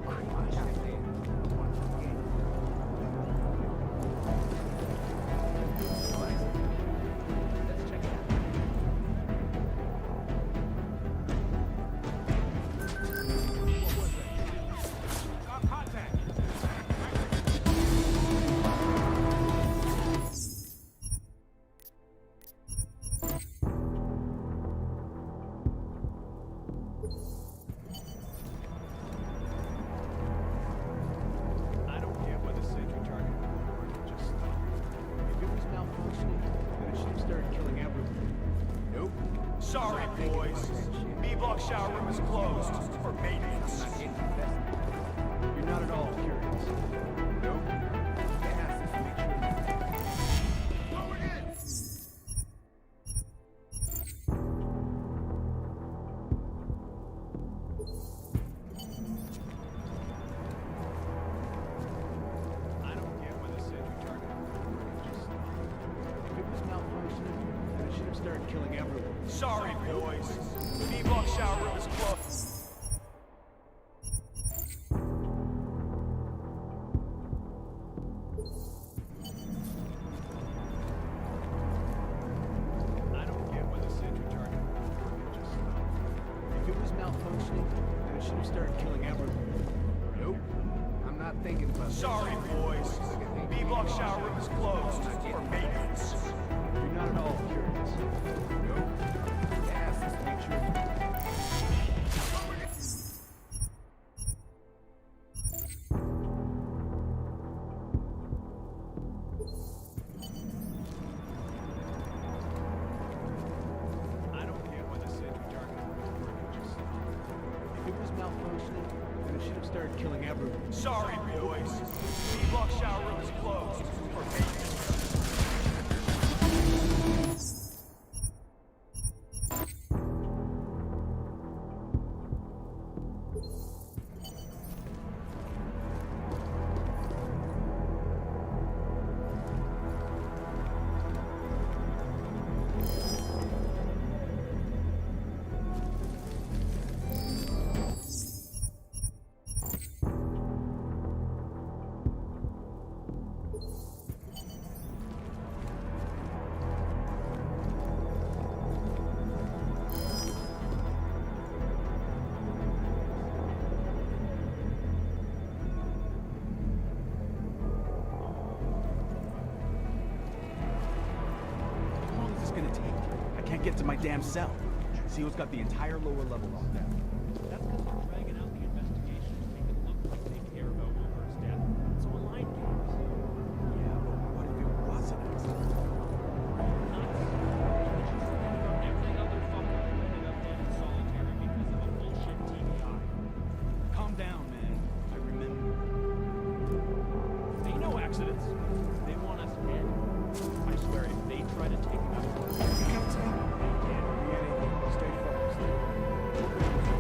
S11: check it out.
S9: Sorry, boys. B-block shower room is closed for maintenance.
S11: You're not at all curious. Nope. It has to make sure. Going in!
S9: I don't get why the sentry target.
S11: If it was malfunctioning, then it should have started killing everyone.
S9: Sorry, boys. B-block shower room is closed. I don't get why the sentry target.
S11: If it was malfunctioning, then it should have started killing everyone. Nope. I'm not thinking about this.
S9: Sorry, boys. B-block shower room is closed for maintenance.
S11: You're not at all curious. Nope. It has to make sure.
S9: I don't get why the sentry target.
S11: If it was malfunctioning, then it should have started killing everyone.
S9: Sorry, boys. B-block shower room is closed for maintenance.
S14: Get to my damn cell. Seal's got the entire lower level locked down.
S3: That's because we're dragging out the investigation to make it look like they care about Wilbur's death. It's all mind games.
S14: Yeah, but what if it wasn't accident?
S3: Every other fucker who ended up dead in solitary because of a bullshit TBI.
S14: Calm down, man. I remember.
S3: They know accidents. They want us dead. I swear, if they try to take us out,
S11: Stay focused.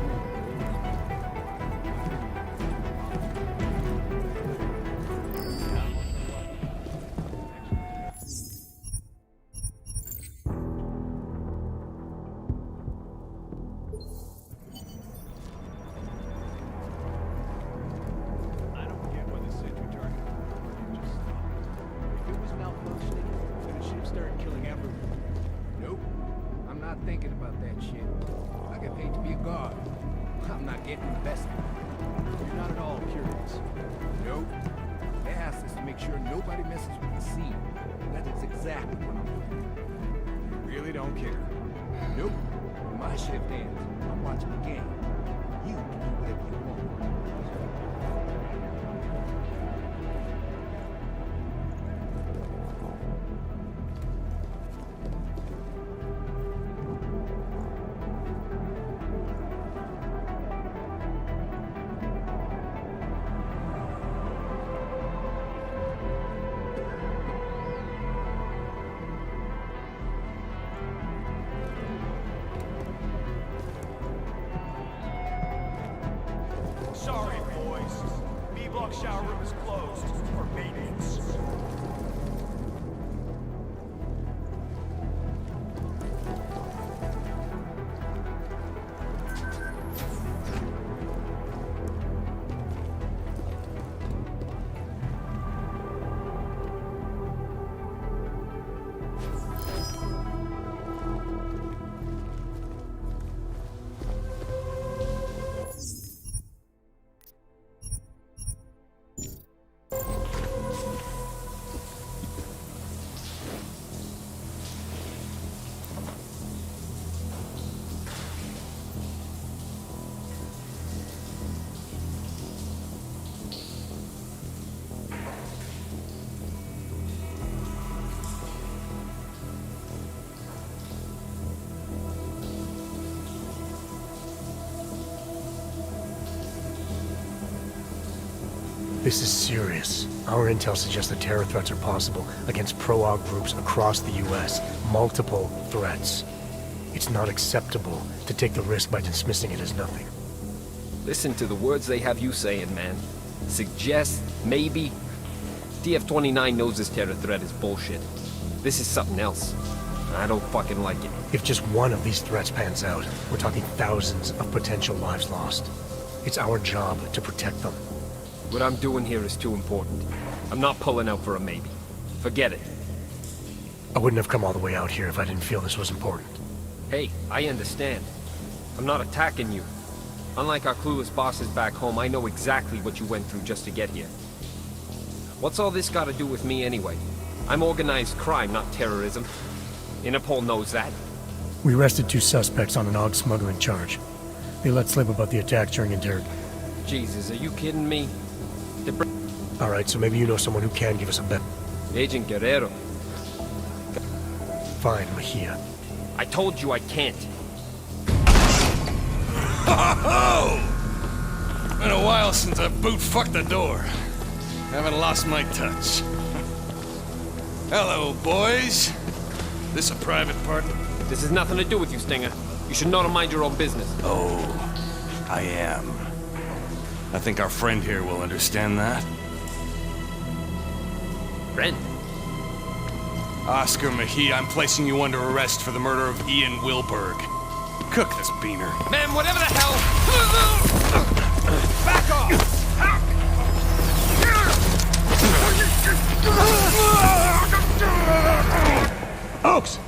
S11: not thinking about that shit. I get paid to be a guard. I'm not getting invested.
S8: You're not at all curious.
S11: Nope. They asked us to make sure nobody messes with the scene. That is exactly what I'm doing. Really don't care. Nope. When my shift ends, I'm watching the game. You can do whatever you want.
S9: Sorry, boys. B-block shower room is closed for maintenance.
S2: This is serious. Our intel suggests that terror threats are possible against pro-Aug groups across the U.S. Multiple threats. It's not acceptable to take the risk by dismissing it as nothing.
S21: Listen to the words they have you saying, man. Suggest, maybe. TF-29 knows this terror threat is bullshit. This is something else. I don't fucking like it.
S2: If just one of these threats pans out, we're talking thousands of potential lives lost. It's our job to protect them.
S21: What I'm doing here is too important. I'm not pulling out for a maybe. Forget it.
S2: I wouldn't have come all the way out here if I didn't feel this was important.
S21: Hey, I understand. I'm not attacking you. Unlike our clueless bosses back home, I know exactly what you went through just to get here. What's all this got to do with me anyway? I'm organized crime, not terrorism. Interpol knows that.
S2: We arrested 2 suspects on an Aug smuggling charge. They let slip about the attack during
S21: Jesus, are you kidding me?
S2: All right, so maybe you know someone who can give us a bet.
S21: Agent Guerrero.
S2: Fine, Mejia.
S21: I told you I can't.
S7: Ho-ho-ho! Been a while since I boot-fucked the door. Haven't lost my touch. Hello, boys. This a private party?
S21: This has nothing to do with you, Stinger. You should know to mind your own business.
S7: Oh, I am. I think our friend here will understand that.
S21: Friend?
S7: Oscar Mejia, I'm placing you under arrest for the murder of Ian Wilberg. Cook this beaner.
S21: Man, whatever the hell! Back off!
S9: Oaks!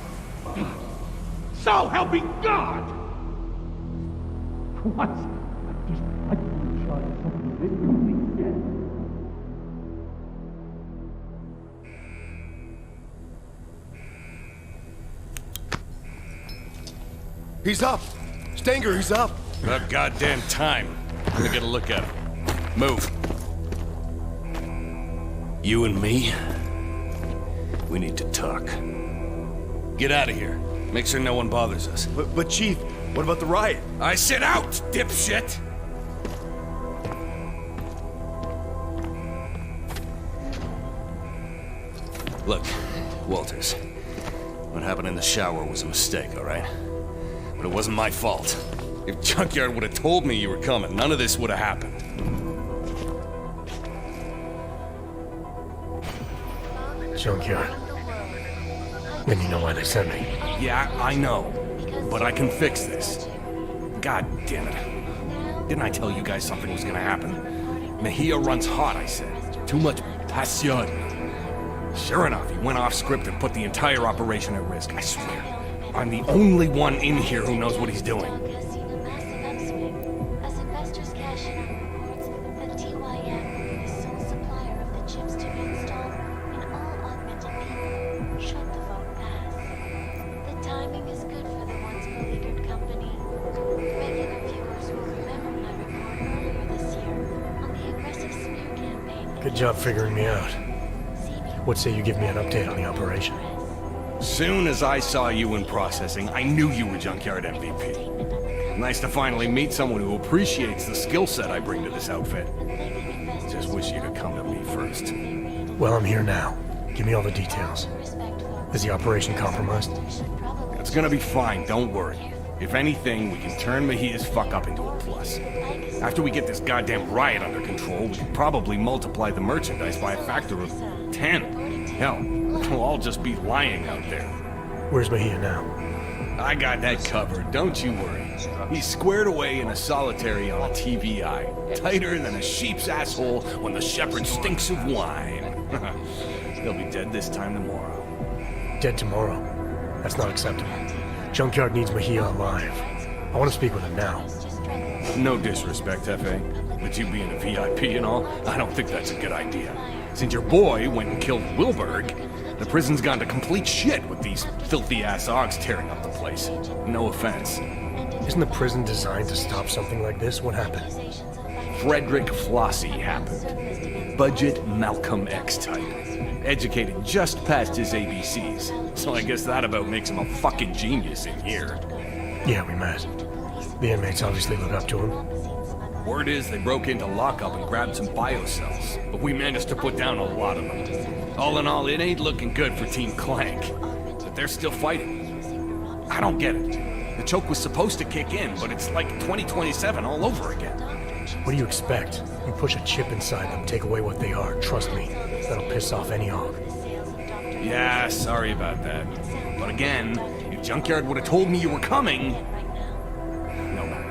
S9: So help me God! What?
S5: He's up! Stanger, he's up!
S7: About goddamn time. I'm gonna get a look at him. Move. You and me? We need to talk. Get out of here. Make sure no one bothers us.
S5: But Chief, what about the riot?
S7: I said out, dipshit! Look, Walters. What happened in the shower was a mistake, all right? But it wasn't my fault. If Junkyard would have told me you were coming, none of this would have happened.
S2: Junkyard. Then you know why they sent me.
S7: Yeah, I know. But I can fix this. God damn it. Didn't I tell you guys something was gonna happen? Mejia runs hot, I said. Too much passion. Sure enough, he went off script and put the entire operation at risk, I swear. I'm the only one in here who knows what he's doing.
S6: As investors cash in on reports that TYM is sole supplier of the chips to be installed in all augmented people, should the vote pass. The timing is good for the once beleaguered company. Regular viewers will remember my report earlier this year on the aggressive smear campaign.
S2: Good job figuring me out. What say you give me an update on the operation?
S7: Soon as I saw you in processing, I knew you were Junkyard MVP. Nice to finally meet someone who appreciates the skill set I bring to this outfit. Just wish you'd have come to me first.
S2: Well, I'm here now. Give me all the details. Is the operation compromised?
S7: It's gonna be fine, don't worry. If anything, we can turn Mejia's fuck-up into a plus. After we get this goddamn riot under control, we can probably multiply the merchandise by a factor of 10. Hell, we'll all just be lying out there.
S2: Where's Mejia now?
S7: I got that covered, don't you worry. He's squared away in a solitary on a TVI, tighter than a sheep's asshole when the shepherd stinks of wine. He'll be dead this time tomorrow.
S2: Dead tomorrow? That's not acceptable. Junkyard needs Mejia alive. I want to speak with him now.
S7: No disrespect, F.A., but you being a VIP and all, I don't think that's a good idea. Since your boy went and killed Wilberg, the prison's gone to complete shit with these filthy-ass Augs tearing up the place. No offense.
S2: Isn't the prison designed to stop something like this? What happened?
S7: Frederick Flossie happened. Budget Malcolm X type. Educated just past his ABCs. So I guess that about makes him a fucking genius in here.
S2: Yeah, we met. The inmates obviously look up to him.
S7: Word is they broke into lockup and grabbed some biocells, but we managed to put down a lot of them. All in all, it ain't looking good for Team Clank, but they're still fighting. I don't get it. The choke was supposed to kick in, but it's like 2027 all over again.
S2: What do you expect? You push a chip inside them, take away what they are. Trust me, that'll piss off any Aug.
S7: Yeah, sorry about that. But again, if Junkyard would have told me you were coming... No matter.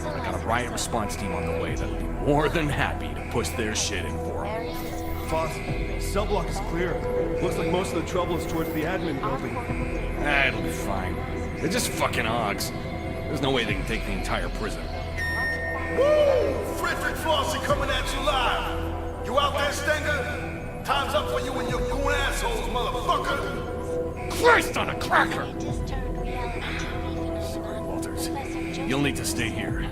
S7: I got a riot response team on the way that'll be more than happy to push their shit in for them.
S22: Boss, cell block is clear. Looks like most of the trouble is towards the admin building.
S7: It'll be fine. They're just fucking Augs. There's no way they can take the entire prison.
S9: Woo! Frederick Flossie coming at you live. You out there, Stenger? Time's up for you and your goon assholes, motherfucker.
S7: Christ on a cracker! Sorry, Walters. You'll need to stay here.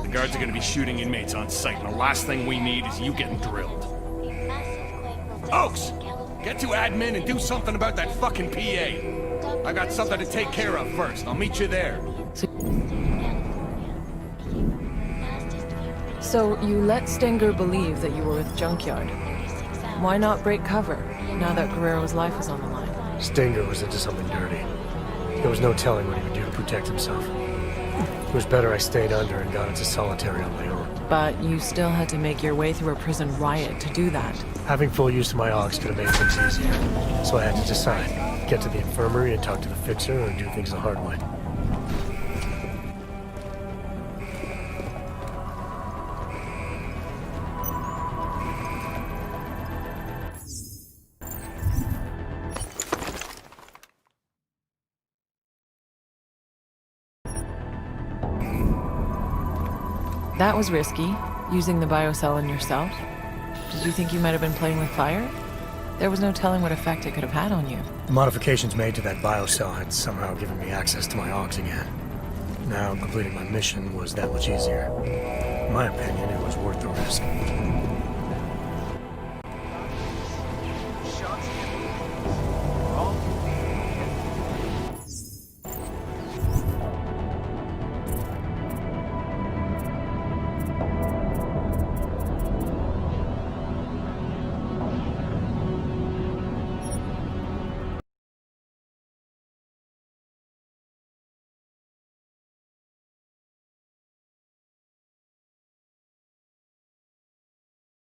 S7: The guards are gonna be shooting inmates on sight, and the last thing we need is you getting drilled. Oaks! Get to admin and do something about that fucking PA. I got something to take care of first. I'll meet you there.
S1: So you let Stenger believe that you were with Junkyard. Why not break cover, now that Guerrero's life is on the line?
S2: Stenger was into something dirty. There was no telling what he would do to protect himself. It was better I stayed under and got into solitary on my own.
S1: But you still had to make your way through a prison riot to do that.
S2: Having full use of my Augs could have made things easier. So I had to decide. Get to the infirmary and talk to the fixer, or do things the hard way.
S1: That was risky, using the biocell on yourself. Did you think you might have been playing with fire? There was no telling what effect it could have had on you.
S2: The modifications made to that biocell had somehow given me access to my Augs again. Now, completing my mission was that much easier. In my opinion, it was worth the risk.